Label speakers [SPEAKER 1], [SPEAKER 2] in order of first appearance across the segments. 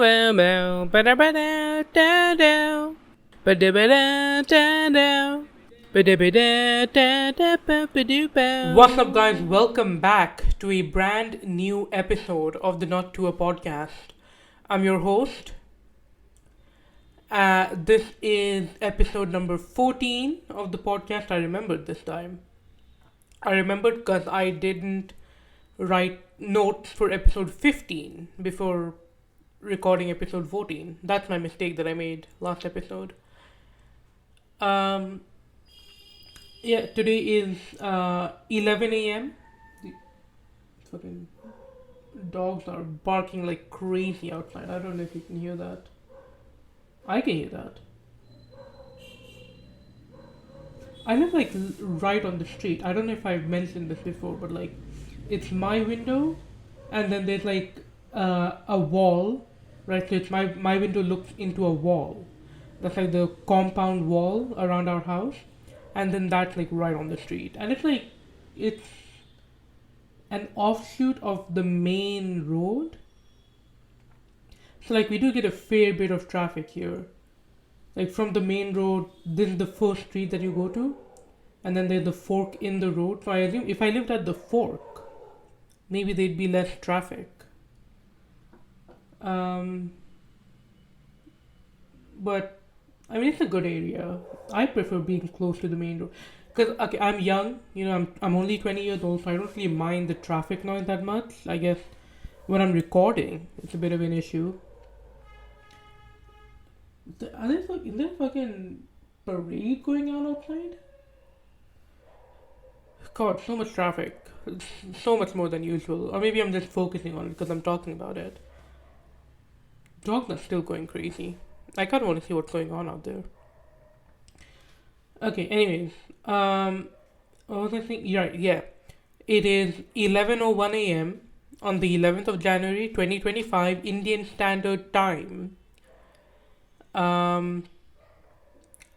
[SPEAKER 1] What's up, guys? Welcome back to a brand new episode of the Not Tuah podcast. I'm your host. This is episode number 14 of the podcast. I remembered this time. I remembered because I didn't write notes for episode 15 before recording episode 14. That's my mistake that I made last episode. Um, yeah, today is 11 a.m. The fucking dogs are barking like crazy outside. I don't know if you can hear that. I can hear that. I live like right on the street. I don't know if I've mentioned this before, but like it's my window, and then there's like a wall, right? So it's my window looks into a wall. That's like the compound wall around our house, and then that's like right on the street, and it's an offshoot of the main road. So like we do get a fair bit of traffic here. Like from the main road, this is the first street that you go to, and then there's the fork in the road. So I assume if I lived at the fork, maybe there'd be less traffic. But I mean, it's a good area. I prefer being close to the main road because okay, I'm young. I'm only 20 years old, so I don't really mind the traffic noise that much. I guess when I'm recording, it's a bit of an issue. Is there fucking parade going on outside? God, so much traffic. So much more than usual. Or maybe I'm just focusing on it because I'm talking about it. Dogs are still going crazy. I kind of want to see what's going on out there. Okay, anyways. What was I saying? Right, yeah. It is 11:01 a.m. on the 11th of January 2025 Indian Standard Time. And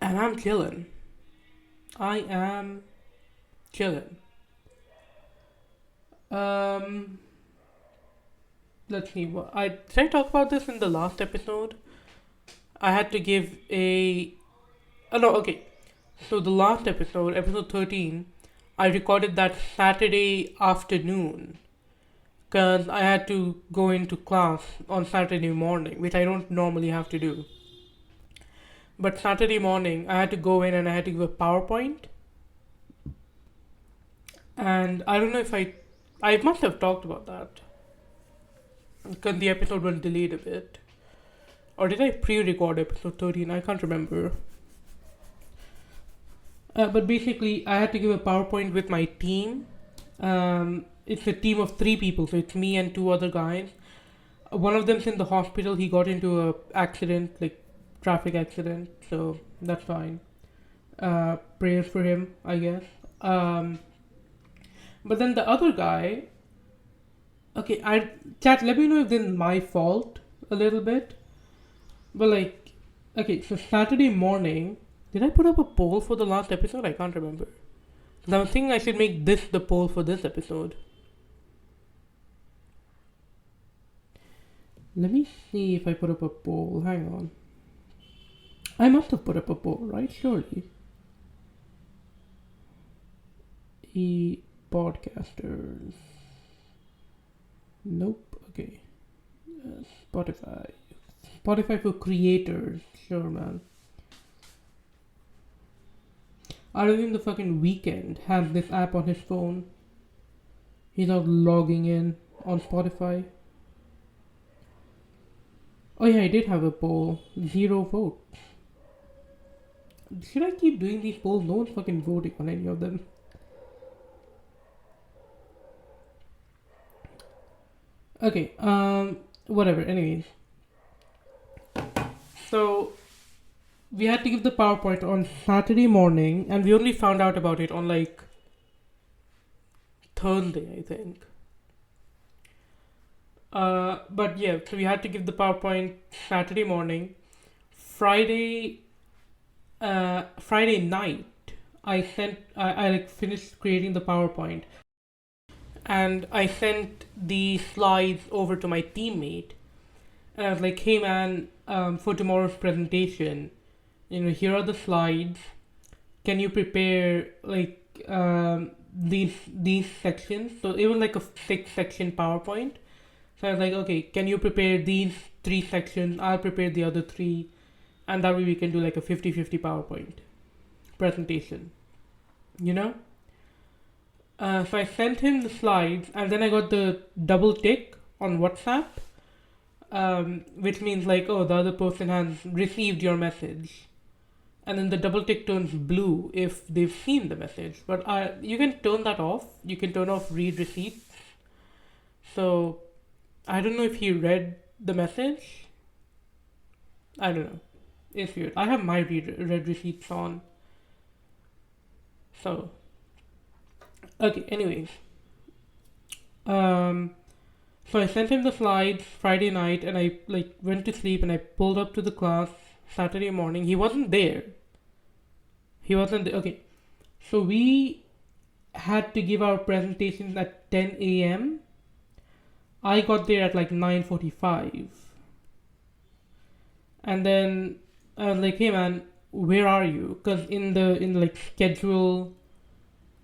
[SPEAKER 1] I'm chilling. I am chilling. Let's see. Did I talk about this in the last episode? I had to give a. Oh no, okay. So the last episode, episode 13, I recorded that Saturday afternoon because I had to go into class on Saturday morning, which I don't normally have to do. But Saturday morning, I had to go in and I had to give a PowerPoint. And I don't know if I must have talked about that because the episode was delayed a bit. Or did I pre-record episode 13? I can't remember. But basically, I had to give a PowerPoint with my team. It's a team of 3 people, so it's me and 2 other guys. One of them's in the hospital. He got into a accident, like traffic accident, so that's fine. Prayers for him, I guess. But then the other guy. Okay, chat. Let me know if this is my fault a little bit. But like, okay, so Saturday morning, did I put up a poll for the last episode? I can't remember. Now I'm thinking I should make this the poll for this episode. Let me see if I put up a poll. Hang on. I must have put up a poll, right? Surely. Podcasters. Nope. Okay. Spotify. Spotify for creators. Sure, man. I don't think the fucking Weekend has this app on his phone. He's not logging in on Spotify. Oh yeah, I did have a poll. 0 votes. Should I keep doing these polls? No one's fucking voting on any of them. Okay, whatever, anyways. So, we had to give the PowerPoint on Saturday morning, and we only found out about it on like Thursday, I think. But yeah, so we had to give the PowerPoint Saturday morning. Friday night, I like finished creating the PowerPoint, and I sent the slides over to my teammate, And I was like, hey man, for tomorrow's presentation, here are the slides. Can you prepare like these sections? So it was like a 6-section PowerPoint. So I was like, okay, can you prepare these 3 sections? I'll prepare the other 3, and that way we can do like a 50-50 PowerPoint presentation. You know? So I sent him the slides, and then I got the double tick on WhatsApp, which means like, oh, the other person has received your message. And then the double tick turns blue if they've seen the message. But you can turn that off. You can turn off read receipts. So I don't know if he read the message. I don't know. It's weird. I have my read receipts on. So, okay, anyways. So I sent him the slides Friday night, and I like went to sleep, and I pulled up to the class Saturday morning. He wasn't there. Okay. So we had to give our presentations at 10 a.m. I got there at like 9:45. And then I was like, hey man, where are you? Because in the like schedule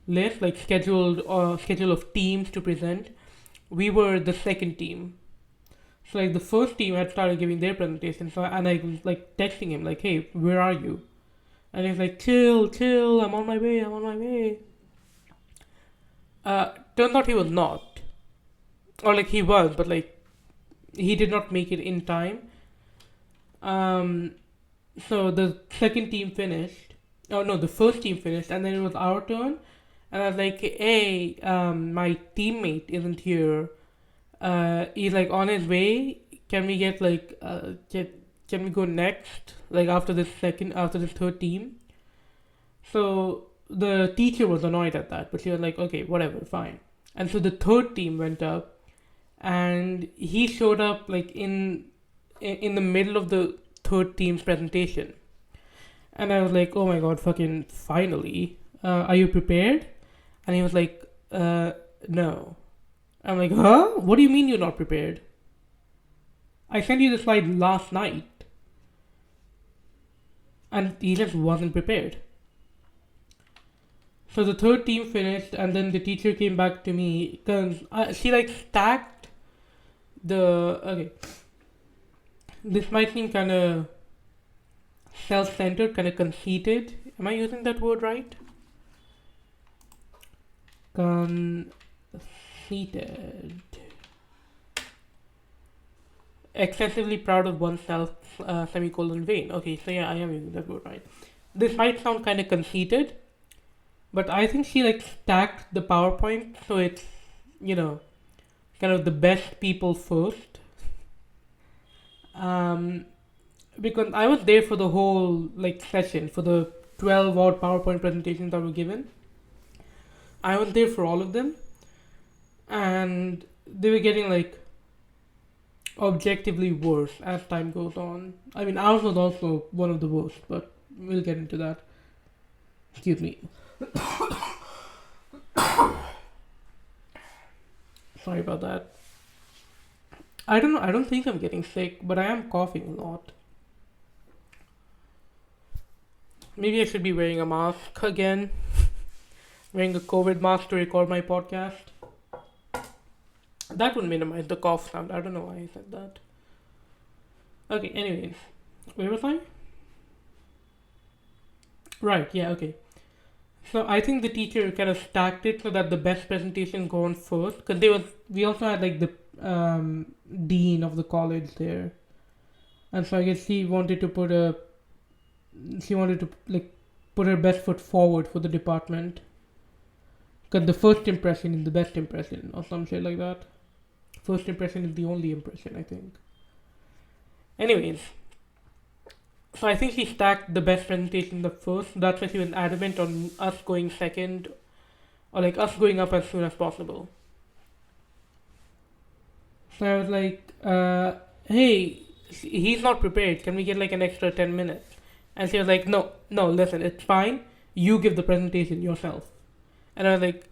[SPEAKER 1] list, like schedule of teams to present, we were the second team. So like the first team had started giving their presentation. So and I was like texting him like, hey, where are you? And he's like, chill, I'm on my way. Turns out he was not. Or like he was, but like he did not make it in time. So the second team finished. Oh no, the first team finished, and then it was our turn. And I was like, hey, my teammate isn't here. He's like on his way. Can we get like can we go next? Like after this third team. So the teacher was annoyed at that, but she was like, okay, whatever, fine. And so the third team went up, and he showed up like in the middle of the third team's presentation. And I was like, oh my god, fucking finally. Are you prepared? And he was like, no. I'm like, huh? What do you mean you're not prepared? I sent you the slide last night. And he just wasn't prepared. So the third team finished, and then the teacher came back to me because she like stacked okay. This might seem kind of self-centered, kind of conceited. Am I using that word right? Conceited. Excessively proud of oneself, semicolon vain. Okay, so yeah, I am using that word right. This might sound kind of conceited, but I think she like stacked the PowerPoint so it's, kind of the best people first. Because I was there for the whole like session, for the 12 odd PowerPoint presentations that were given. I was there for all of them, and they were getting like objectively worse as time goes on. I mean, ours was also one of the worst, but we'll get into that. Excuse me. Sorry about that. I don't know. I don't think I'm getting sick, but I am coughing a lot. Maybe I should be wearing a mask again. Wearing a COVID mask to record my podcast. That would minimize the cough sound. I don't know why I said that. Okay, anyways. Where was I? Right, yeah, okay. So I think the teacher kind of stacked it so that the best presentation go on first. Because we also had like the dean of the college there. And so I guess she wanted to put her best foot forward for the department. Because the first impression is the best impression, or some shit like that. First impression is the only impression, I think. Anyways, so I think she stacked the best presentation the first. That's why she was adamant on us going second, or like us going up as soon as possible. So I was like, hey, he's not prepared. Can we get like an extra 10 minutes? And she was like, no, listen, it's fine. You give the presentation yourself. And I was like,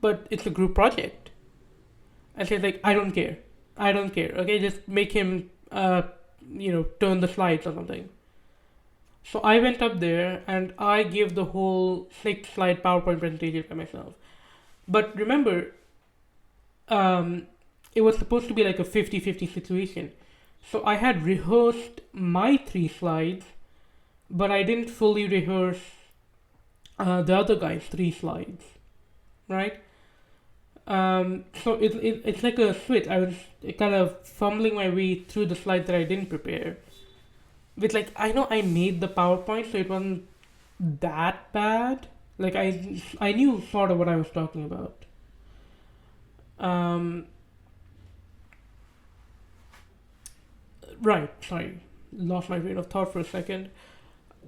[SPEAKER 1] but it's a group project. And she's like, I don't care. Okay, just make him uh, turn the slides or something. So I went up there and I gave the whole 6 slide PowerPoint presentation by myself. But remember, um, it was supposed to be like a 50-50 situation. So I had rehearsed my 3 slides, but I didn't fully rehearse the other guy's 3 slides, right? So it's like a switch. I was kind of fumbling my way through the slides that I didn't prepare. With like, I know I made the PowerPoint, so it wasn't that bad. Like I knew sort of what I was talking about. Um, right. Sorry, lost my train of thought for a second.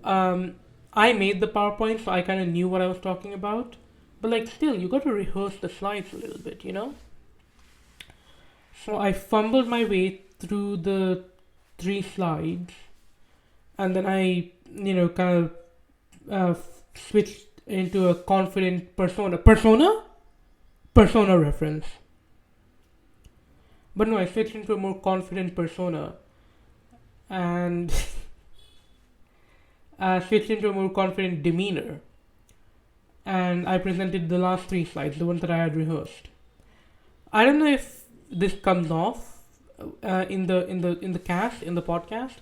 [SPEAKER 1] Um, I made the PowerPoint, so I kind of knew what I was talking about. But like, still, you got to rehearse the slides a little bit, you know. So I fumbled my way through the 3 slides, and then I, kind of switched into a confident persona reference. But no, I switched into a more confident persona, and switched into a more confident demeanor, and I presented the last 3 slides, the ones that I had rehearsed. I don't know if this comes off in the podcast,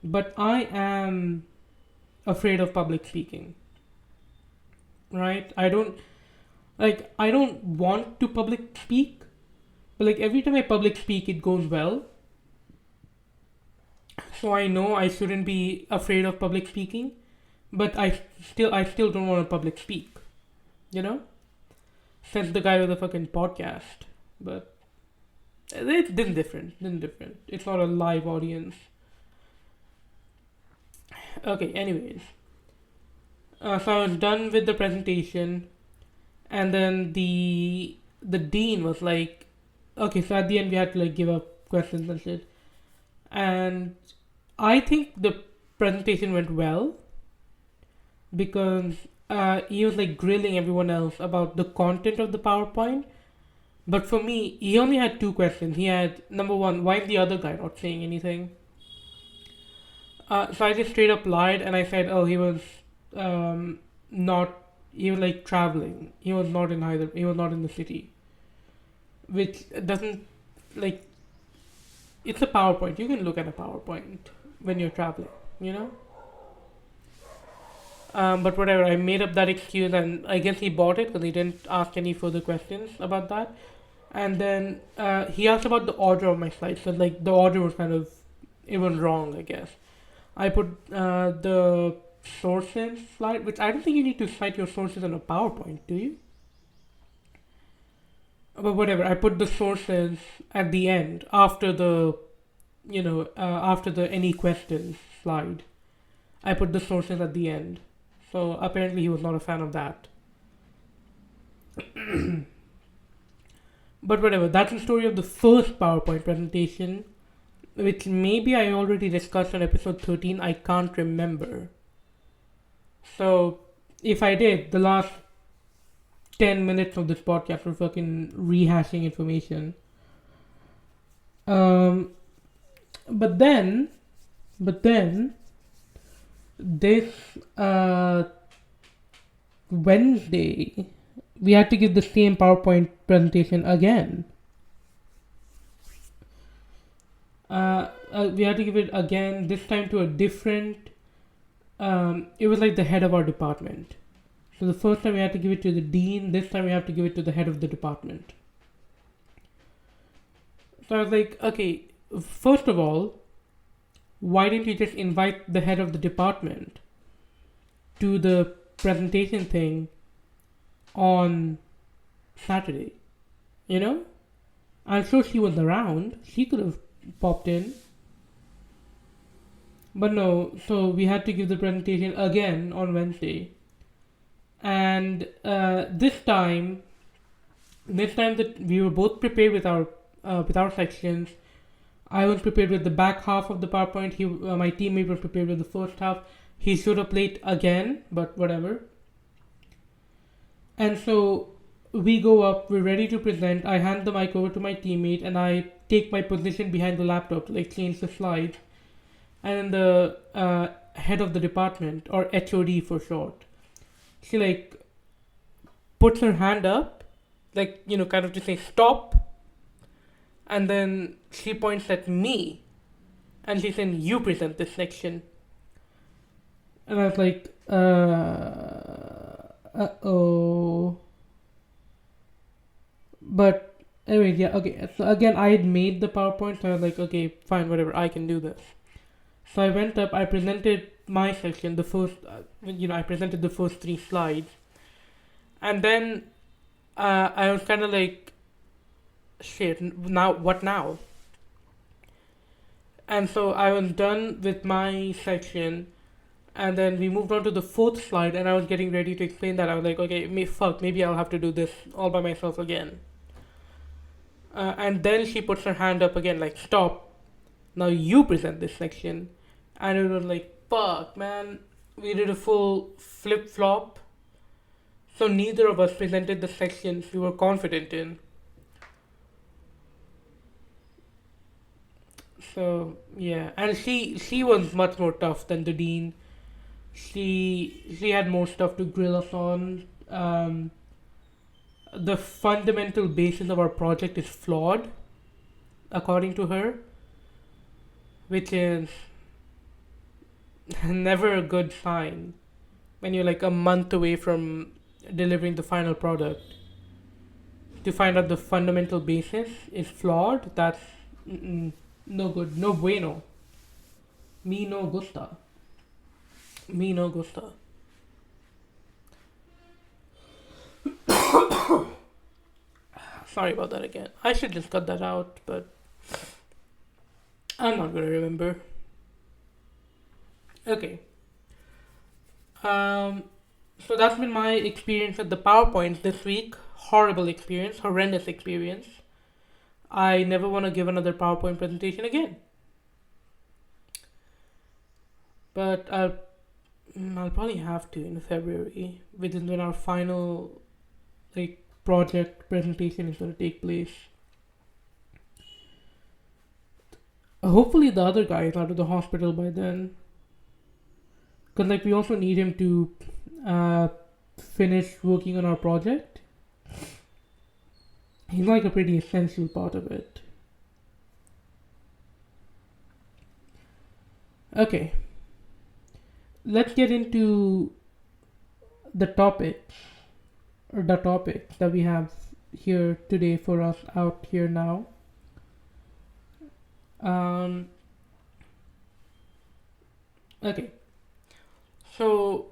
[SPEAKER 1] but I am afraid of public speaking. Right? I don't want to public speak, but like every time I public speak, it goes well. So I know I shouldn't be afraid of public speaking, but I still don't want to public speak. You know? Says the guy with the fucking podcast. But it's different. It's not a live audience. Okay, anyways. So I was done with the presentation, and then the dean was like, okay, so at the end we had to like give up questions and shit. And I think the presentation went well because he was like grilling everyone else about the content of the PowerPoint. But for me, he only had 2 questions. He had number one, why is the other guy not saying anything? So I just straight up lied and I said, oh, he was not. He was like traveling. He was not in either. He was not in the city, which doesn't like. It's a PowerPoint. You can look at a PowerPoint when you're traveling. You know. But whatever, I made up that excuse, and I guess he bought it because he didn't ask any further questions about that. And then he asked about the order of my slides. So like the order was kind of even wrong, I guess. I put the sources slide, which I don't think you need to cite your sources on a PowerPoint, do you? But whatever, I put the sources at the end after the, after the any questions slide. I put the sources at the end. So apparently he was not a fan of that. But whatever, that's the story of the first PowerPoint presentation, which maybe I already discussed on episode 13, I can't remember. So if I did, the last 10 minutes of this podcast were fucking rehashing information. But then, this Wednesday, we had to give the same PowerPoint presentation again. We had to give it again, this time to a different, it was like the head of our department. So the first time we had to give it to the dean, this time we have to give it to the head of the department. So I was like, okay, first of all, why didn't you just invite the head of the department to the presentation thing on Saturday? You know? I'm sure she was around. She could have popped in. But no, so we had to give the presentation again on Wednesday. And this time that we were both prepared with our sections. I was prepared with the back half of the PowerPoint. My teammate was prepared with the first half. He showed up late again, but whatever. And so we go up, we're ready to present. I hand the mic over to my teammate and I take my position behind the laptop to like change the slides. And then the head of the department, or HOD for short, she like puts her hand up, like, kind of to say stop. And then she points at me and she said, "You present this section." And I was like, oh. But anyway, yeah, okay. So again, I had made the PowerPoint, so I was like, okay, fine, whatever, I can do this. So I went up, I presented my section, the first, I presented the first three slides. And then I was kind of like, shit, now, what now? And so I was done with my section, and then we moved on to the fourth slide, and I was getting ready to explain that. I was like, okay, maybe I'll have to do this all by myself again. And then she puts her hand up again, like, stop, now you present this section. And it was like, fuck, man, we did a full flip-flop. So neither of us presented the sections we were confident in. So yeah, and she was much more tough than the dean. She had more stuff to grill us on. The fundamental basis of our project is flawed, according to her, which is never a good sign when you're like a month away from delivering the final product. To find out the fundamental basis is flawed, that's no good, no bueno. Me no gusta. Me no gusta. Sorry about that again. I should just cut that out, but I'm not gonna remember. Okay. So that's been my experience at the PowerPoint this week. Horrible experience, horrendous experience. I never want to give another PowerPoint presentation again. But I'll probably have to in February, which is when our final like project presentation is going to take place. Hopefully the other guy is out of the hospital by then, because like we also need him to finish working on our project. He's like a pretty essential part of it. Okay, let's get into the topic that we have here today for us out here now. Okay, so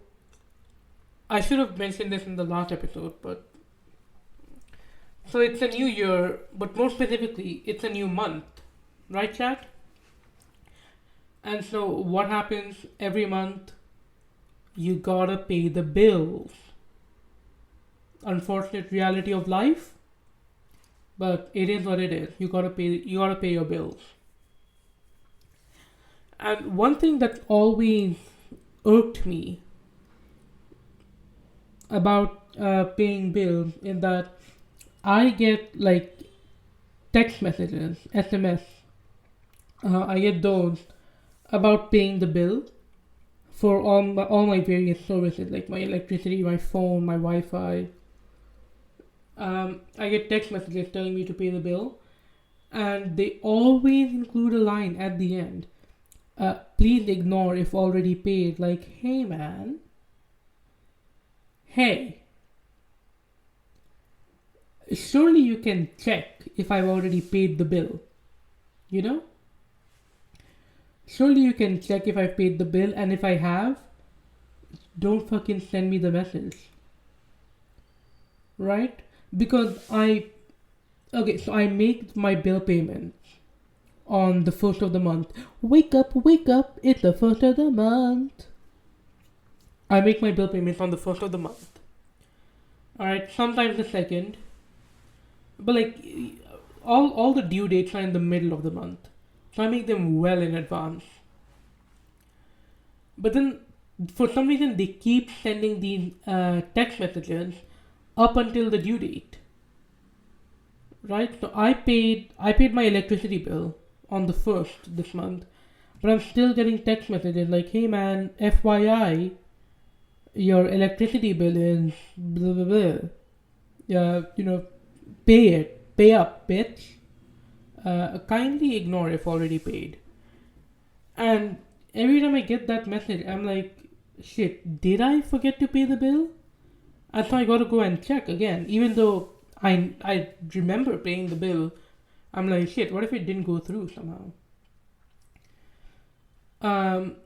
[SPEAKER 1] I should have mentioned this in the last episode, but so it's a new year, but more specifically, it's a new month, right, chat? And so what happens every month? You gotta pay the bills. Unfortunate reality of life, but it is what it is. You gotta pay your bills. And one thing that always irked me about paying bills is that I get like text messages, SMS. I get those about paying the bill for all my various services, like my electricity, my phone, my Wi-Fi. I get text messages telling me to pay the bill, and they always include a line at the end. Please ignore if already paid. Like, hey man, hey, surely you can check if I've already paid the bill, you know? Surely you can check if I've paid the bill, and if I have, don't fucking send me the message. Right? Because I make my bill payments on the first of the month. Wake up, it's the first of the month. I make my bill payments on the first of the month. Alright, sometimes the second. But like, all the due dates are in the middle of the month. So I make them well in advance. But then, for some reason, they keep sending these text messages up until the due date, right? So I paid my electricity bill on the 1st this month, but I'm still getting text messages like, "Hey man, FYI, your electricity bill is blah blah blah. Pay it, pay up, bitch. Kindly ignore if already paid." And every time I get that message, I'm like, shit, did I forget to pay the bill? And so I gotta go and check again, even though I remember paying the bill. I'm like, shit, what if it didn't go through somehow? Um,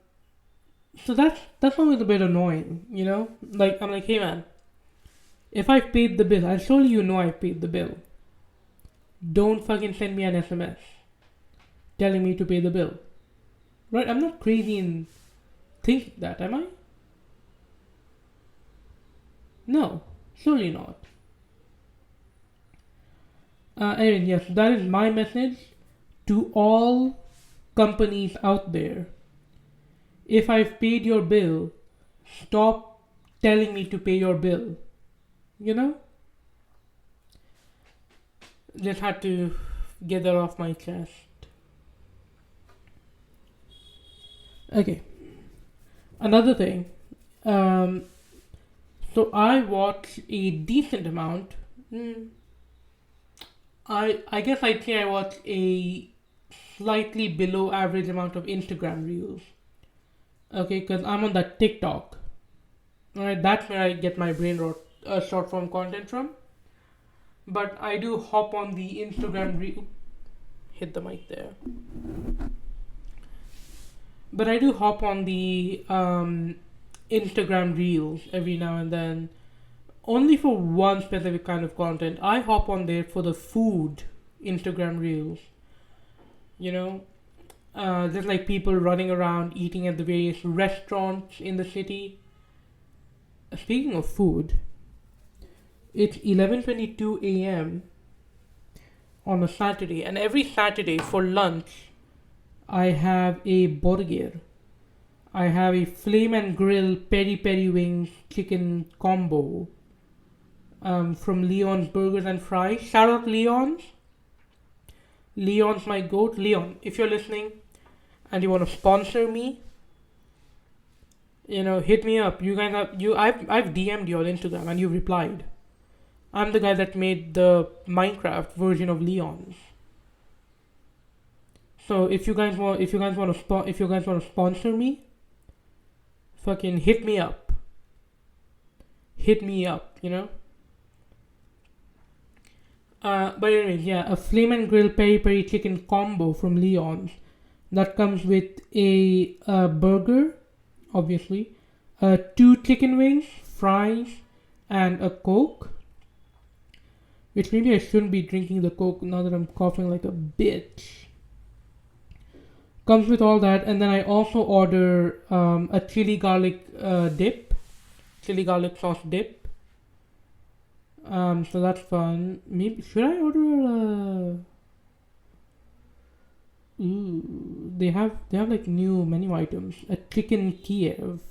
[SPEAKER 1] so that's always a bit annoying, you know? Like, I'm like, hey man, if I've paid the bill, and surely you know I've paid the bill, don't fucking send me an SMS telling me to pay the bill. Right? I'm not crazy in thinking that, am I? No, surely not. Anyway, yes, that is my message to all companies out there. If I've paid your bill, stop telling me to pay your bill. You know? Just had to get that off my chest. Okay. Another thing. So I watch a decent amount. I guess I'd say I watch a slightly below average amount of Instagram reels. Okay, because I'm on that TikTok. Alright, that's where I get my brain rot short form content from. But I do hop on the Instagram reel. Hit the mic there. But I do hop on the Instagram reels every now and then. Only for one specific kind of content. I hop on there for the food Instagram reels. You know? Just like people running around eating at the various restaurants in the city. Speaking of food, it's 11:22 a.m. on a Saturday, and every Saturday for lunch, I have a burger. I have a flame and grill peri peri wings chicken combo from Leon's Burgers and Fries. Shout out Leon's. Leon's my goat. Leon, if you're listening and you want to sponsor me, hit me up. You guys have I've DM'd you on Instagram and you replied. I'm the guy that made the Minecraft version of Leon's. So if you guys want to sponsor me, fucking hit me up. Hit me up, But anyways, yeah, a flame and grill peri peri chicken combo from Leon's that comes with a burger, obviously, 2 chicken wings, fries, and a Coke. Which maybe I shouldn't be drinking the Coke now that I'm coughing like a bitch. Comes with all that, and then I also order a chili garlic sauce dip. So that's fun. Maybe should I order they have like new menu items. A chicken Kiev.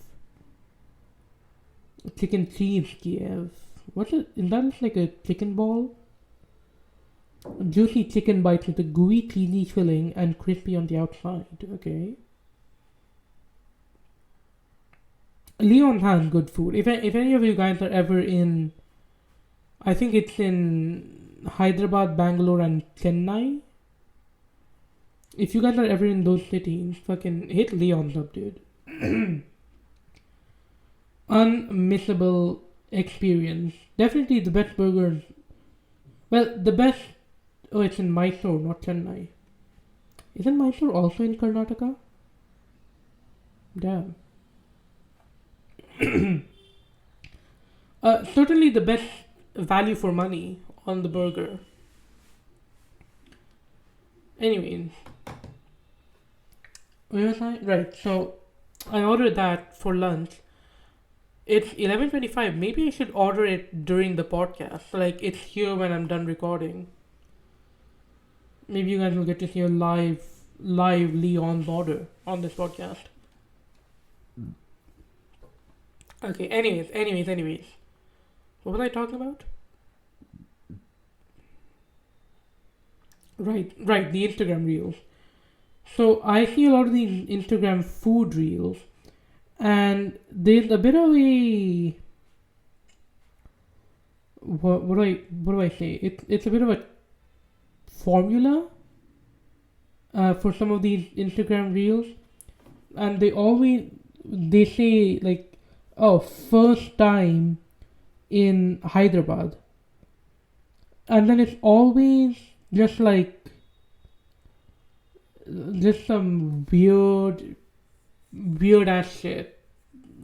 [SPEAKER 1] A chicken cheese Kiev. What's it? Is that like a chicken ball? Juicy chicken bites with a gooey cheesy filling and crispy on the outside. Okay. Leon has good food. If any of you guys are ever in, I think it's in Hyderabad, Bangalore, and Chennai. If you guys are ever in those cities, fucking hit Leon's up, dude. Unmissable experience. Definitely the best burgers. Well, the best. Oh, it's in Mysore, not Chennai. Isn't Mysore also in Karnataka? Damn. Certainly the best value for money on the burger. Anyways. Where was I? Right, so I ordered that for lunch. It's 11:25. Maybe I should order it during the podcast. Like, it's here when I'm done recording. Maybe you guys will get to hear live Leon's order on this podcast. Okay, anyways. What was I talking about? right, the Instagram reels. So I see a lot of these Instagram food reels, and there's a bit of a what do I say? It's a bit of a formula for some of these Instagram reels, and they say like, oh, first time in Hyderabad, and then it's always just like just some weird ass shit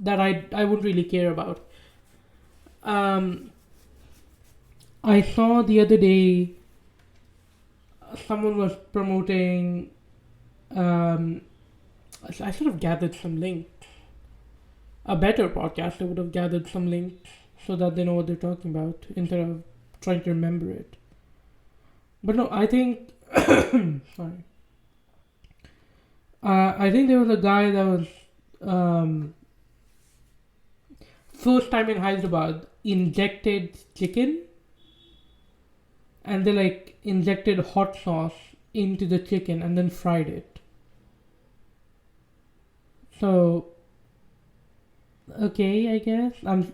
[SPEAKER 1] that I wouldn't really care about. Um, I saw the other day someone was promoting. Um, I should have gathered some links. A better podcaster would have gathered some links so that they know what they're talking about instead of trying to remember it. But no, I think sorry. I think there was a guy that was first time in Hyderabad injected chicken, and they like injected hot sauce into the chicken and then fried it. So okay, I guess I'm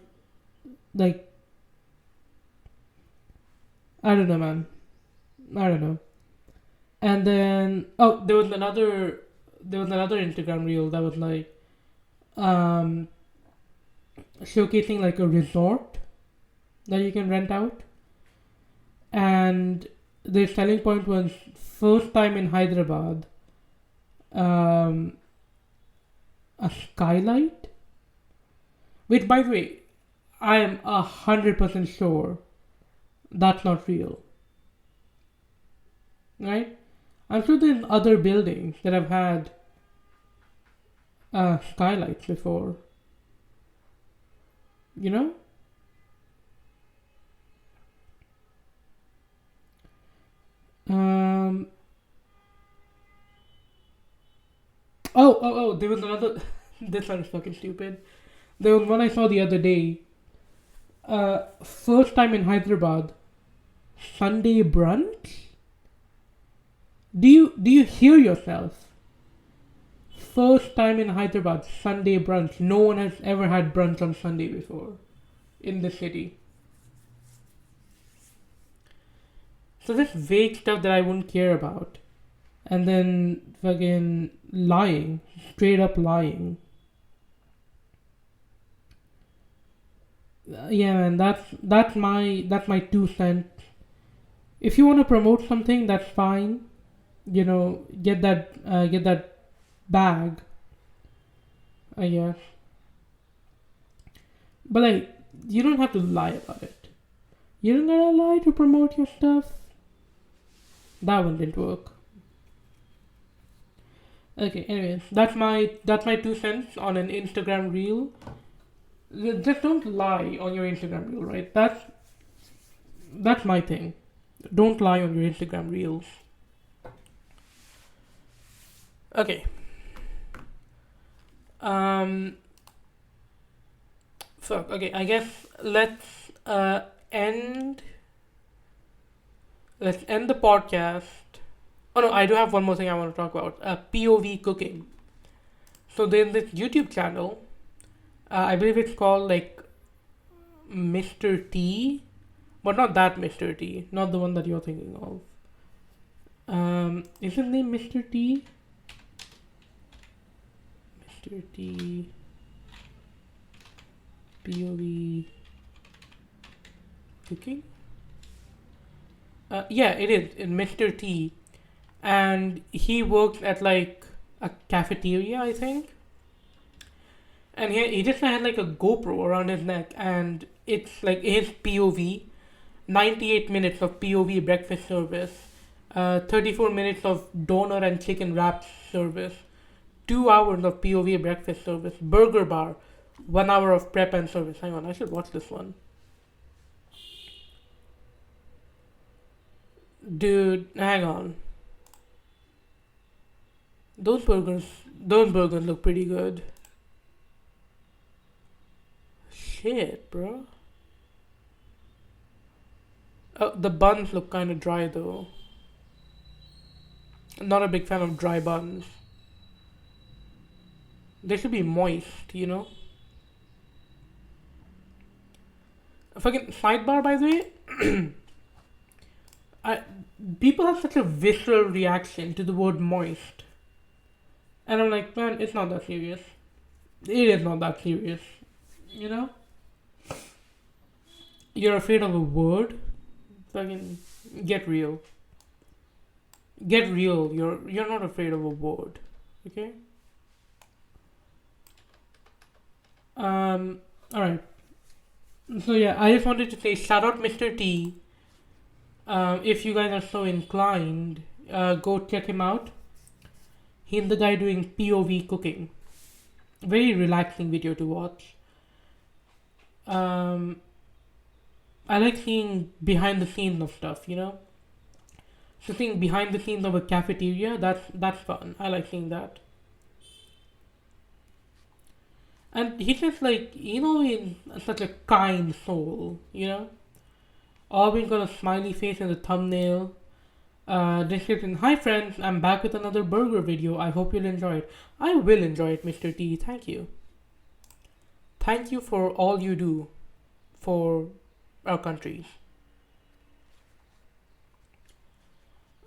[SPEAKER 1] like I don't know, man. I don't know. And then there was another Instagram reel that was like um showcasing like a resort that you can rent out, and the selling point was first time in Hyderabad, um, a skylight, which by the way, I am 100% sure that's not real, right? I'm sure there's other buildings that have had skylights before, you know? Um, there was another. This one is fucking stupid. There was one I saw the other day. First time in Hyderabad, Sunday brunch. Do you hear yourself? First time in Hyderabad, Sunday brunch. No one has ever had brunch on Sunday before in the city. So this vague stuff that I wouldn't care about, and then fucking lying, straight up lying. Yeah, man, that's my 2 cents. If you want to promote something, that's fine. Get that bag, I guess. But like, you don't have to lie about it. You don't gotta lie to promote your stuff. That one didn't work. Okay, anyways, that's my 2 cents on an Instagram reel. Just don't lie on your Instagram reel, right? That's my thing. Don't lie on your Instagram reels. Okay. Um. Fuck. Okay. I guess end. Let's end the podcast. Oh no, I do have one more thing I want to talk about. POV cooking. So there's this YouTube channel. I believe it's called like Mr. T, but not that Mr. T, not the one that you're thinking of. Is his name Mr. T? Mr. T. POV cooking. Yeah, it is in Mr. T, and he works at like a cafeteria, I think. And he just had like a GoPro around his neck, and it's like his POV, 98 minutes of POV breakfast service, 34 minutes of doner and chicken wraps service, 2 hours of POV breakfast service, burger bar, 1 hour of prep and service. Hang on, I should watch this one. Dude, hang on. Those burgers look pretty good. Shit, bro. Oh, the buns look kind of dry though. Not a big fan of dry buns. They should be moist, you know? Fucking sidebar, by the way. I, People have such a visceral reaction to the word moist. And I'm like, man, it's not that serious. It is not that serious. You know? You're afraid of a word? Fucking get real. Get real. You're not afraid of a word. Okay? Alright. So yeah, I just wanted to say shout out Mr. T. If you guys are so inclined, go check him out. He's the guy doing POV cooking. Very relaxing video to watch. I like seeing behind the scenes of stuff, you know? So seeing behind the scenes of a cafeteria, that's fun. I like seeing that. And he's just like, you know, he's such a kind soul, you know? Always got a smiley face in the thumbnail. Description: Hi friends, I'm back with another burger video. I hope you'll enjoy it. I will enjoy it, Mr. T. Thank you. Thank you for all you do for our countries.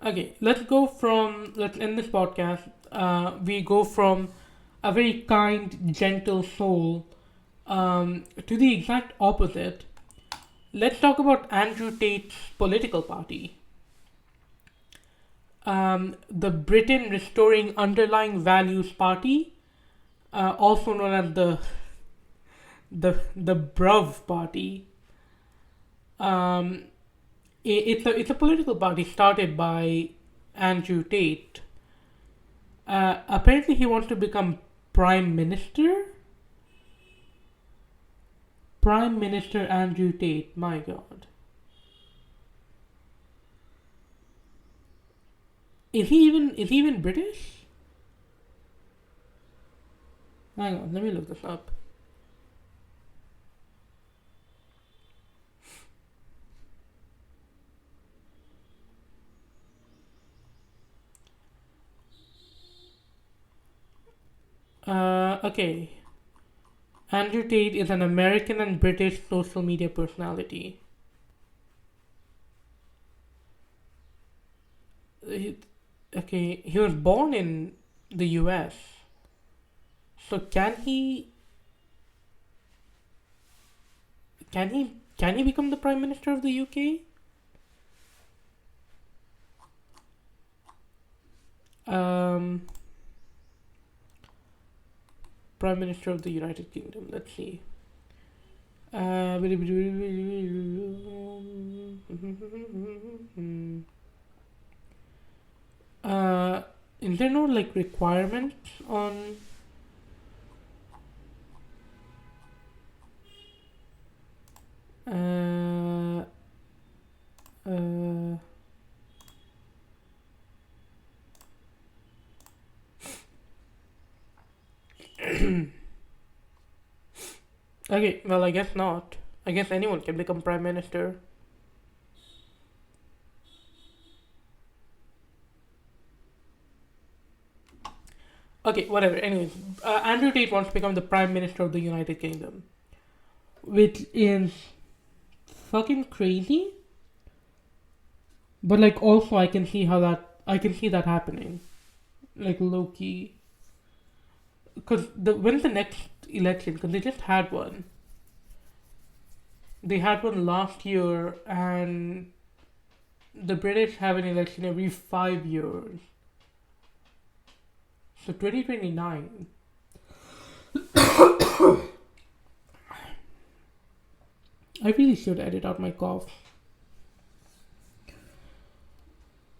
[SPEAKER 1] Okay, let's end this podcast. We go from a very kind, gentle soul to the exact opposite. Let's talk about Andrew Tate's political party. The Britain Restoring Underlying Values Party, also known as the BRUV party. It's a political party started by Andrew Tate. Apparently, he wants to become prime minister. Prime Minister Andrew Tate. My God. Is he even British? Hang on, let me look this up. Okay. Andrew Tate is an American and British social media personality. He was born in the US. So can he become the Prime Minister of the UK? Prime Minister of the United Kingdom. Let's see. Is there no like requirements on Okay, well, I guess not. I guess anyone can become prime minister. Okay, whatever. Anyways, Andrew Tate wants to become the prime minister of the United Kingdom, which is fucking crazy. But like, also, I can see that happening, like low key. Because when's the next election? Because they just had one. They had one last year, and the British have an election every 5 years. So 2029. I really should edit out my cough.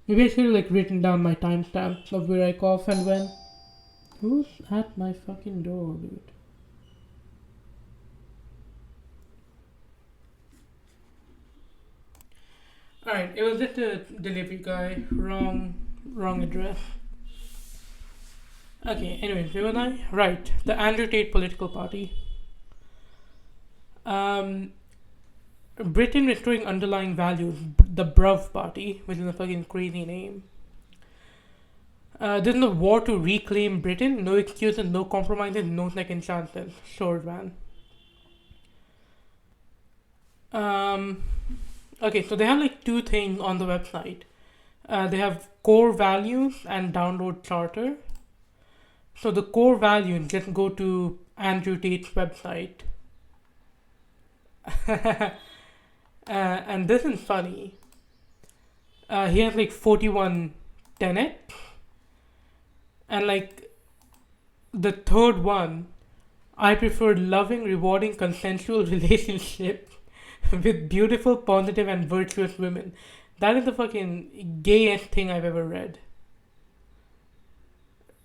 [SPEAKER 1] Maybe I should have like written down my timestamps of where I cough and when. Who's at my fucking door, dude? Alright, it was just a delivery guy. Wrong address. Okay, anyways, where was I? Right, the Andrew Tate political party. Britain Restoring Underlying Values, the BRUV party, which is a fucking crazy name. There's no war to reclaim Britain. No excuses, no compromises, no second chances. Sure, man. Um, okay, so they have like two things on the website. They have core values and download charter. So the core values, just go to Andrew Tate's website. And this is funny. He has like 41 tenets, and like the third one, I prefer loving, rewarding, consensual relationships with beautiful, positive, and virtuous women. That is the fucking gayest thing I've ever read.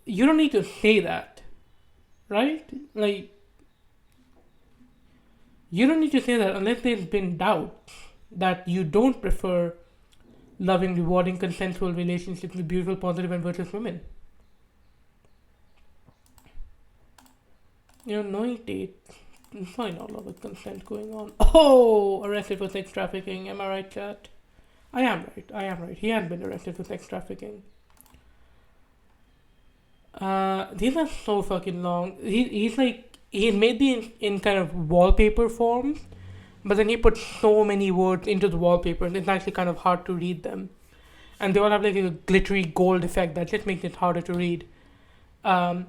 [SPEAKER 1] You don't need to say that, right? Like, you don't need to say that unless there's been doubt that you don't prefer loving, rewarding, consensual relationships with beautiful, positive, and virtuous women. You know, knowing Tate, there's probably not a lot of consent going on. Oh, arrested for sex trafficking. Am I right, chat? I am right. I am right. He had been arrested for sex trafficking. These are so fucking long. He's like, he made the in kind of wallpaper form, but then he put so many words into the wallpaper, and it's actually kind of hard to read them. And they all have like a glittery gold effect that just makes it harder to read. Um,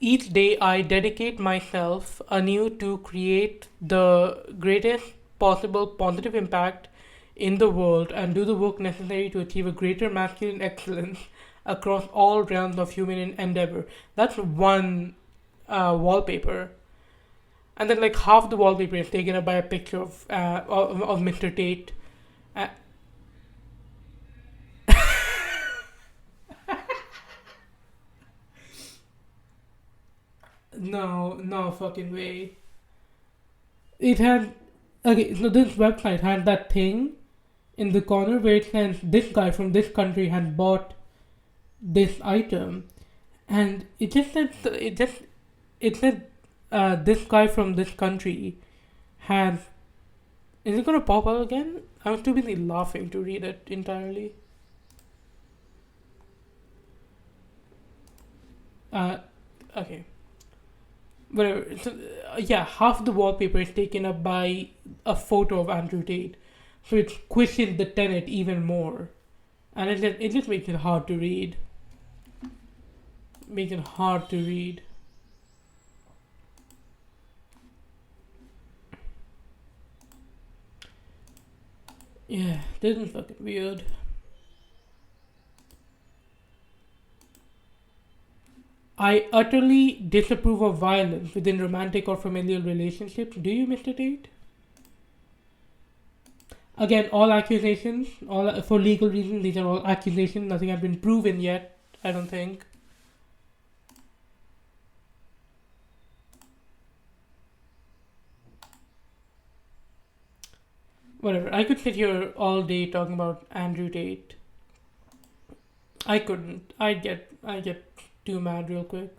[SPEAKER 1] each day I dedicate myself anew to create the greatest possible positive impact in the world and do the work necessary to achieve a greater masculine excellence across all realms of human endeavor. That's one wallpaper. And then like half the wallpaper is taken up by a picture of Mr. Tate. Uh, no fucking way. It had okay. So this website had that thing in the corner where it says this guy from this country had bought this item, and it said this guy from this country has. Is it gonna pop up again? I'm too busy laughing to read it entirely. Uh, okay. Whatever. So, yeah, half the wallpaper is taken up by a photo of Andrew Tate, so it squishes the tenet even more, and it just makes it hard to read. Makes it hard to read. Yeah, this is fucking weird. I utterly disapprove of violence within romantic or familial relationships. Do you, Mr. Tate? Again, all accusations, all for legal reasons. These are all accusations. Nothing has been proven yet. I don't think. Whatever. I could sit here all day talking about Andrew Tate. I couldn't. I get too mad real quick.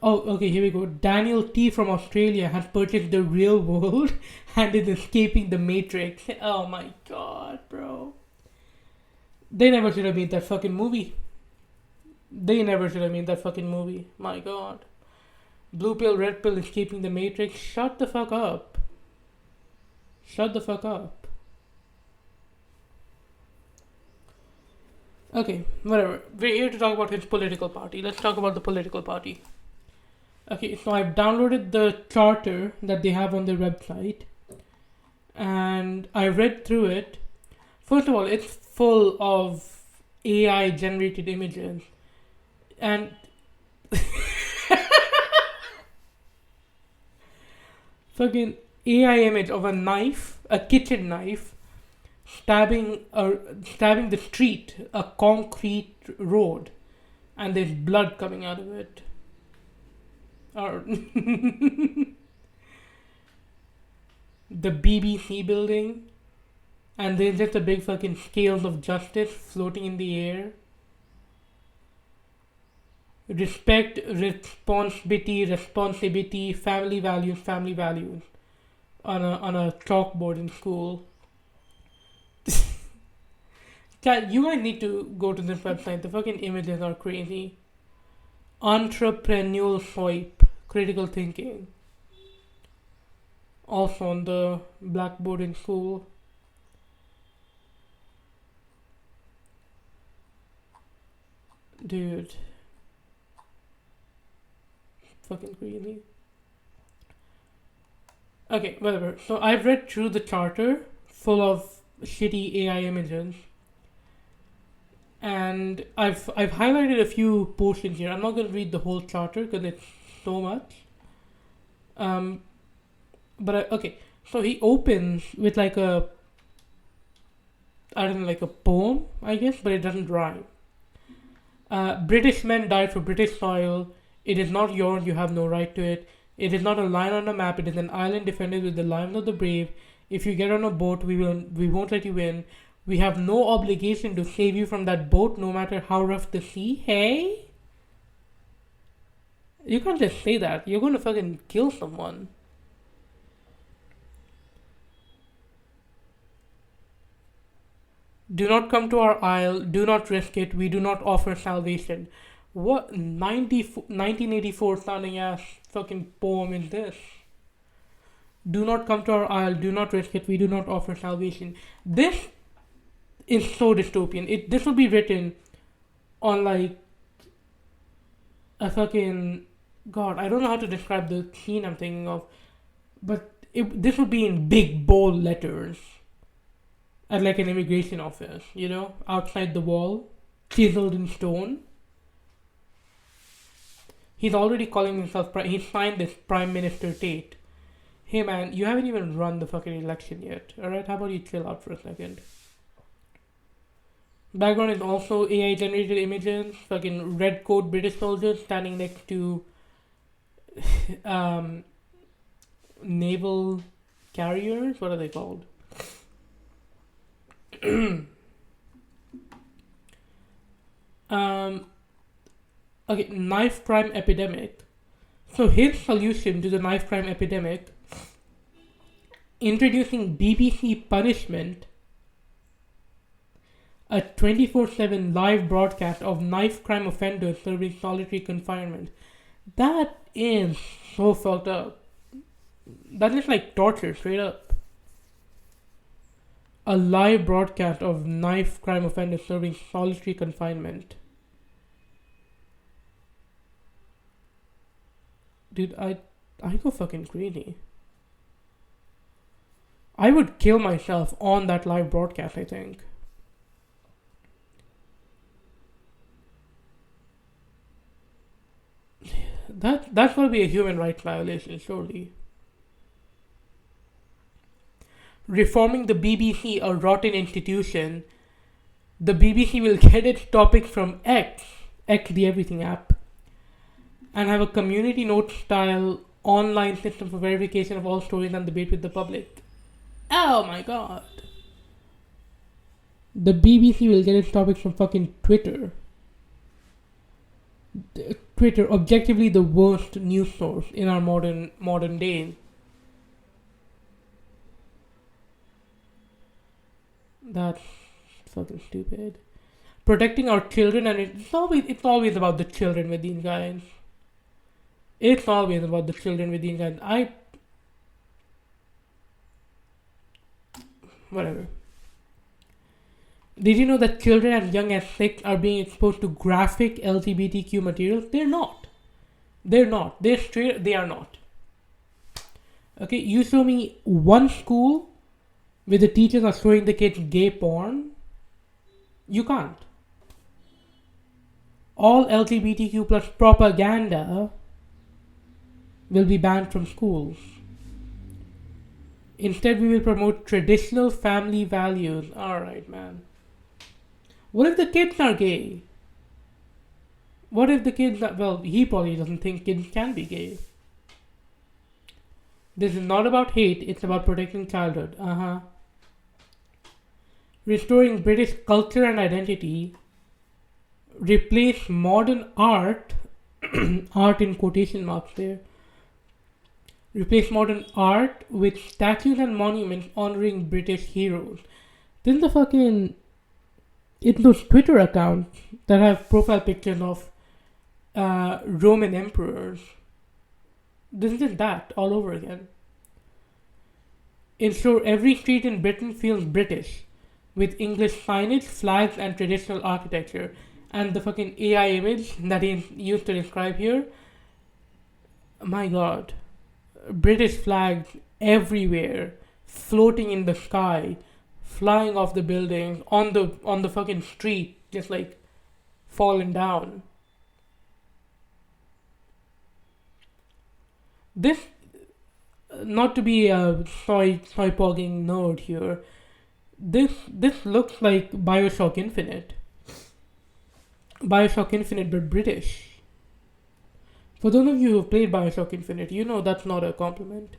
[SPEAKER 1] Oh, okay, here we go. Daniel T from Australia has purchased the real world and is escaping the Matrix. Oh my god, bro. They never should have made that fucking movie. They never should have made that fucking movie. My god. Blue pill, red pill, escaping the Matrix. Shut the fuck up. Shut the fuck up. Okay, whatever. We're here to talk about his political party. Let's talk about the political party. Okay, so I've downloaded the charter that they have on their website, and I read through it. First of all, it's full of AI generated images, and fucking AI image of a knife, a kitchen knife, stabbing the street, a concrete road, and there's blood coming out of it. Or the BBC building, and there's just a big fucking scales of justice floating in the air. Respect, responsibility, family values on a chalkboard in school. Chat, you guys need to go to this website. The fucking images are crazy. Entrepreneurial swipe, critical thinking. Also on the blackboard in school. Dude. Fucking crazy. Okay, whatever. So I've read through the charter full of shitty AI images. And I've highlighted a few portions here. I'm not going to read the whole charter because it's so much. Okay. So he opens with like a, I don't know, like a poem, I guess, but it doesn't rhyme. British men died for British soil. It is not yours, you have no right to it. It is not a line on a map, it is an island defended with the lives of the brave. If you get on a boat, we won't let you in. We have no obligation to save you from that boat, no matter how rough the sea. Hey? You can't just say that. You're gonna fucking kill someone. Do not come to our isle. Do not risk it. We do not offer salvation. What 1984 sounding ass fucking poem is this? Do not come to our isle. Do not risk it. We do not offer salvation. This is so dystopian. This will be written on like a fucking God. I don't know how to describe the scene I'm thinking of, but this would be in big bold letters at like an immigration office. You know, outside the wall, chiseled in stone. He's already calling himself. He signed this Prime Minister Tate. Hey man, you haven't even run the fucking election yet. Alright, how about you chill out for a second? Background is also AI generated images. Fucking red coat British soldiers standing next to naval carriers. What are they called? Okay, knife crime epidemic. So his solution to the knife crime epidemic, introducing BBC Punishment, a 24/7 live broadcast of knife crime offenders serving solitary confinement. That is so fucked up. That is like torture, straight up. A live broadcast of knife crime offenders serving solitary confinement. Dude, I go fucking crazy. I would kill myself on that live broadcast, I think. That's gonna be a human rights violation, surely. Reforming the BBC, a rotten institution. The BBC will get its topics from X, the Everything app, and have a community note style online system for verification of all stories and debate with the public. Oh my god. The BBC will get its topics from fucking Twitter. Twitter, objectively the worst news source in our modern days. That's fucking stupid. Protecting our children, and it's always about the children with these guys. It's always about the children with these guys. Whatever. Did you know that children as young as 6 are being exposed to graphic LGBTQ materials? They're not. They are not. Okay, you show me one school where the teachers are showing the kids gay porn. You can't. All LGBTQ plus propaganda will be banned from schools. Instead, we will promote traditional family values. Alright, man. What if the kids are gay? What if the kids are... Well, he probably doesn't think kids can be gay. This is not about hate, it's about protecting childhood. Restoring British culture and identity. Replace modern art, art in quotation marks there. Replace modern art with statues and monuments honoring British heroes. This is the fucking in those Twitter accounts that have profile pictures of Roman emperors. This is that all over again. Ensure every street in Britain feels British, with English signage, flags, and traditional architecture. And the fucking AI image that he used to describe here, my god. British flags everywhere, floating in the sky, flying off the buildings, on the fucking street, just like falling down. This, not to be a soy pogging nerd here, this looks like Bioshock Infinite. Bioshock Infinite, but British. For those of you who have played Bioshock Infinite, you know that's not a compliment.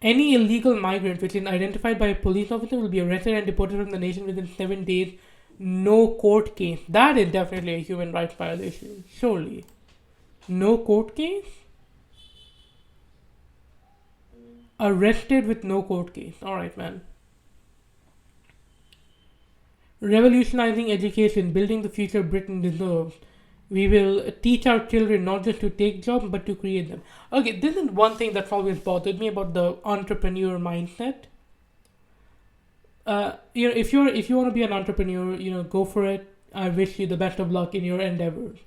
[SPEAKER 1] Any illegal migrant which is identified by a police officer will be arrested and deported from the nation within 7 days. No court case. That is definitely a human rights violation. Surely. No court case? Arrested with no court case. Alright, man. Revolutionizing education, building the future Britain deserves. We will teach our children not just to take jobs but to create them. Okay, this is one thing that's always bothered me about the entrepreneur mindset. If you want to be an entrepreneur, go for it. I wish you the best of luck in your endeavors.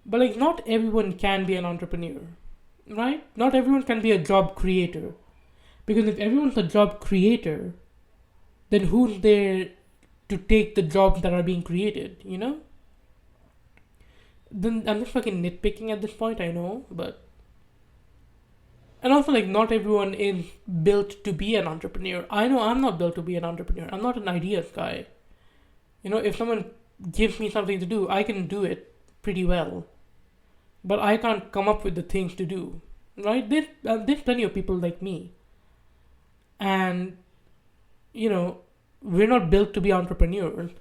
[SPEAKER 1] But like, not everyone can be an entrepreneur, right? Not everyone can be a job creator, because if everyone's a job creator, then who's there to take the jobs that are being created? Then I'm just fucking nitpicking at this point, I know, but... And also, like, not everyone is built to be an entrepreneur. I know I'm not built to be an entrepreneur. I'm not an ideas guy. If someone gives me something to do, I can do it pretty well. But I can't come up with the things to do, right? There's plenty of people like me. And, we're not built to be entrepreneurs.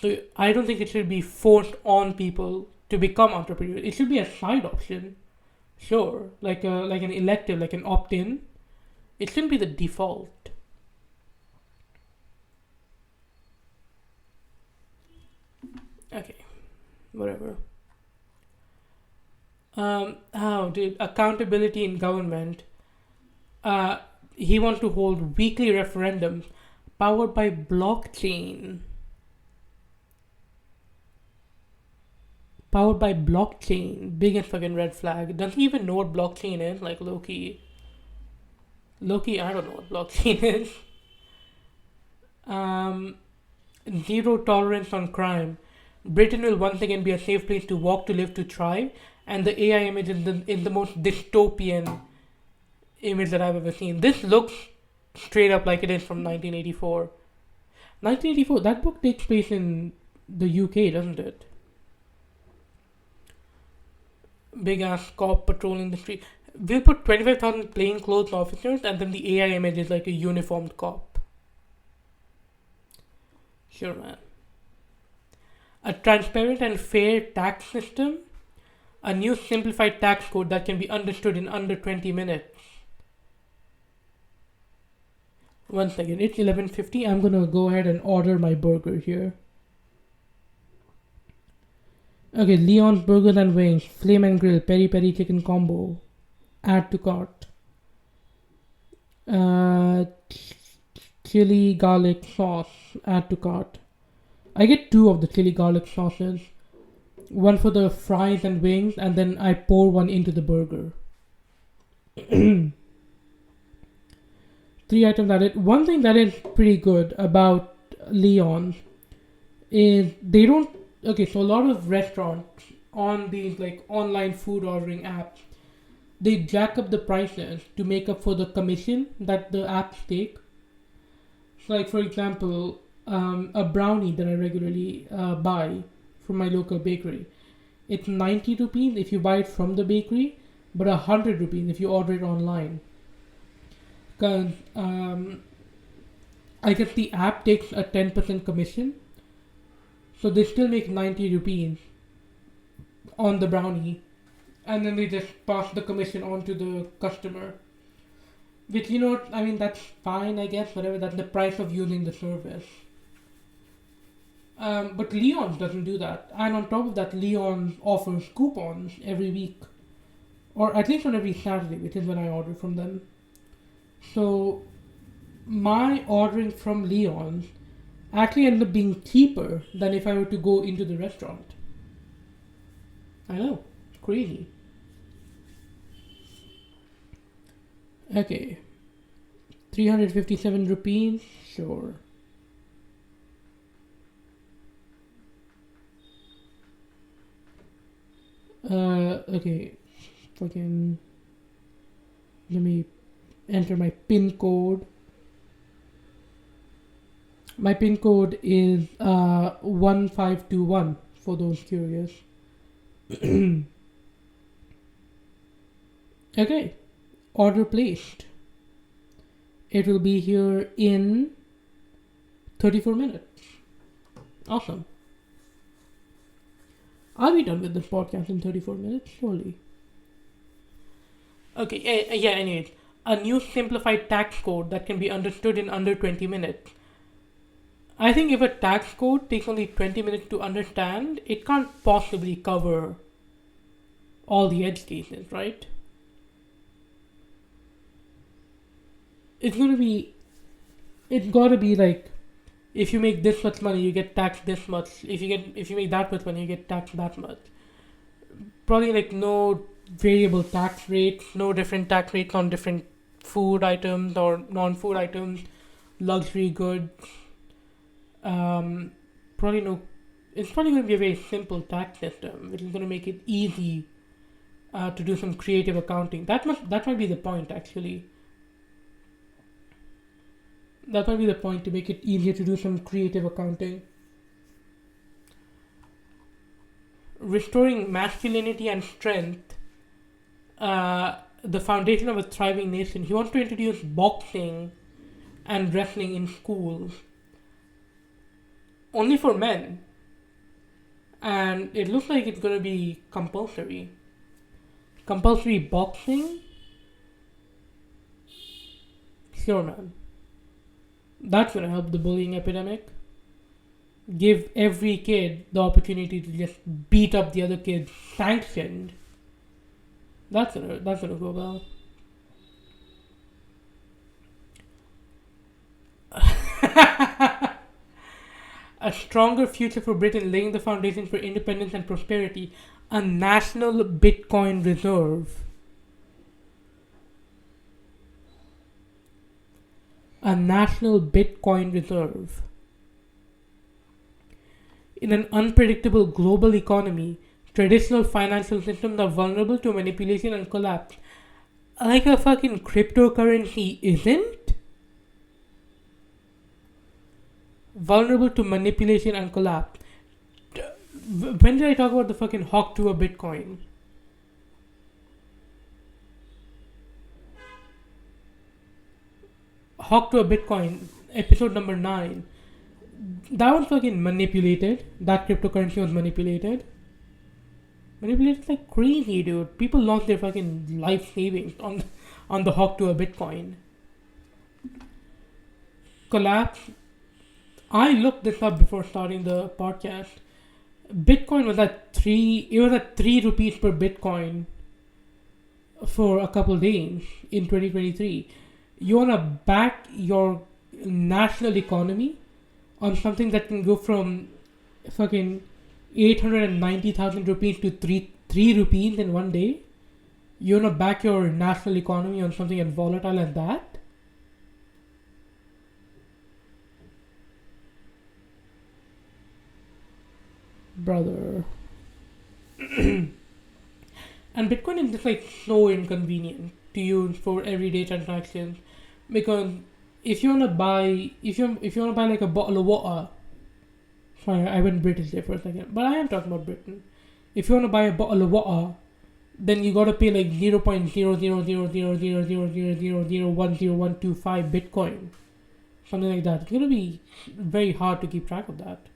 [SPEAKER 1] So I don't think it should be forced on people to become entrepreneurs. It should be a side option, sure, like an elective, like an opt-in. It shouldn't be the default. Okay, whatever. Dude, accountability in government. He wants to hold weekly referendums powered by blockchain. Powered by blockchain. Biggest fucking red flag. Doesn't he even know what blockchain is? Like, Loki, I don't know what blockchain is. Zero tolerance on crime. Britain will once again be a safe place to walk, to live, to thrive. And the AI image is the most dystopian image that I've ever seen. This looks straight up like it is from 1984. 1984, that book takes place in the UK, doesn't it? Big ass cop patrolling the street. We'll put 25,000 plainclothes officers, and then the AI image is like a uniformed cop. Sure, man. A transparent and fair tax system. A new simplified tax code that can be understood in under 20 minutes. One second, it's 11:50. I'm gonna go ahead and order my burger here. Okay, Leon's Burgers and Wings, Flame and Grill, Peri Peri Chicken Combo. Add to cart. Chili garlic sauce. Add to cart. I get 2 of the chili garlic sauces. One for the fries and wings, and then I pour one into the burger. 3 items added. One thing that is pretty good about Leon is they don't... Okay, so a lot of restaurants on these like online food ordering apps, they jack up the prices to make up for the commission that the apps take. So like, for example, a brownie that I regularly buy from my local bakery, it's 90 rupees if you buy it from the bakery, but 100 rupees if you order it online. Because I guess the app takes a 10% commission, so they still make 90 rupees on the brownie, and then they just pass the commission on to the customer. Which, that's fine, I guess, whatever, that's the price of using the service. But Leon's doesn't do that. And on top of that, Leon offers coupons every week. Or at least on every Saturday, which is when I order from them. So my ordering from Leon's actually ended up being cheaper than if I were to go into the restaurant. I know, it's crazy. Okay, 357 rupees, sure. Okay, fucking, let me enter my PIN code. My PIN code is 1521 for those curious. Okay, order placed. It will be here in 34 minutes. Awesome. I'll be done with this podcast in 34 minutes, surely. Okay, yeah, anyways. A new simplified tax code that can be understood in under 20 minutes. I think if a tax code takes only 20 minutes to understand, it can't possibly cover all the edge cases, right? It's gotta be like, if you make this much money, you get taxed this much. If you make that much money, you get taxed that much. Probably like no variable tax rates, no different tax rates on different food items or non-food items, luxury goods. Probably no. It's probably going to be a very simple tax system, which is going to make it easy to do some creative accounting. That might be the point, actually. That might be the point, to make it easier to do some creative accounting. Restoring masculinity and strength, the foundation of a thriving nation. He wants to introduce boxing and wrestling in schools, only for men, and it looks like it's going to be compulsory. Compulsory boxing? Sure, man. That's going to help the bullying epidemic. Give every kid the opportunity to just beat up the other kid, sanctioned. That's gonna go well. A stronger future for Britain, laying the foundation for independence and prosperity. A national Bitcoin reserve. A national Bitcoin reserve. In an unpredictable global economy, traditional financial systems are vulnerable to manipulation and collapse. Like a fucking cryptocurrency isn't? Vulnerable to manipulation and collapse. When did I talk about the fucking hawk to a Bitcoin? Hawk to a Bitcoin, episode number 9. That was fucking manipulated. That cryptocurrency was manipulated. Manipulated like crazy, dude. People lost their fucking life savings on the hawk to a Bitcoin. Collapse. I looked this up before starting the podcast. Bitcoin was at 3. It was at 3 rupees per Bitcoin for a couple days in 2023. You wanna back your national economy on something that can go from fucking 890,000 rupees to 3 rupees in one day? You wanna back your national economy on something as volatile as that? Brother. And Bitcoin is just like so inconvenient to use for everyday transactions, because if you wanna buy like a bottle of water, sorry, I went British there for a second, but I am talking about Britain. If you wanna buy a bottle of water, then you gotta pay like 0.00000001025 Bitcoin, something like that. It's gonna be very hard to keep track of that.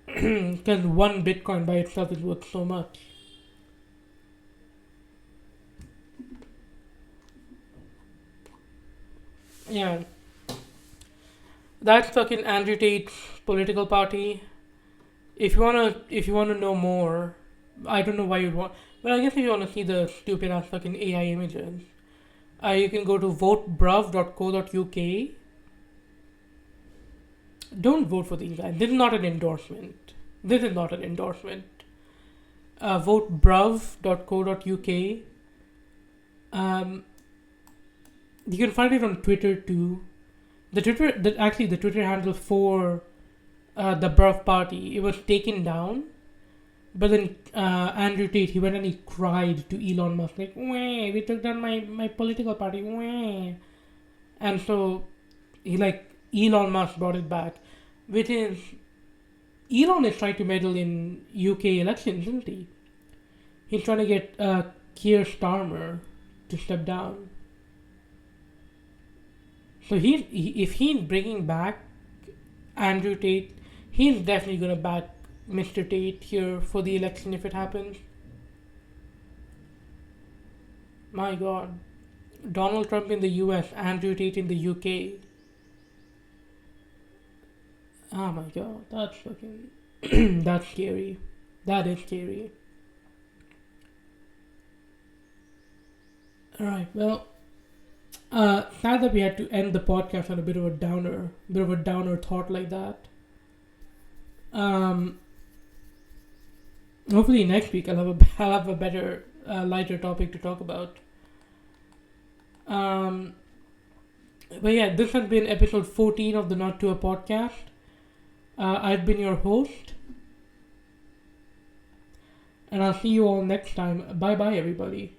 [SPEAKER 1] Because one Bitcoin by itself is worth so much. Yeah. That's fucking Andrew Tate's political party. If you wanna know more, I don't know why you'd want, but I guess if you wanna see the stupid ass fucking AI images, you can go to votebruv.co.uk. Don't vote for these guys. This is not an endorsement. This is not an endorsement. Votebruv.co.uk. You can find it on Twitter too. The Twitter handle for the BRUV party, it was taken down. But then Andrew Tate, he went and he cried to Elon Musk like, "Wah, we took down my political party, wah." And so Elon Musk brought it back, which is Elon is trying to meddle in UK elections, isn't he? He's trying to get Keir Starmer to step down. So if he's bringing back Andrew Tate, he's definitely gonna back Mr. Tate here for the election if it happens. My God, Donald Trump in the U.S., Andrew Tate in the U.K. Oh my God, that's fucking that's scary. That is scary. All right, well. Sad that we had to end the podcast on a bit of a downer thought like that. Hopefully next week I'll have a better, lighter topic to talk about. But yeah, this has been episode 14 of the Not To A podcast. I've been your host, and I'll see you all next time. Bye bye, everybody.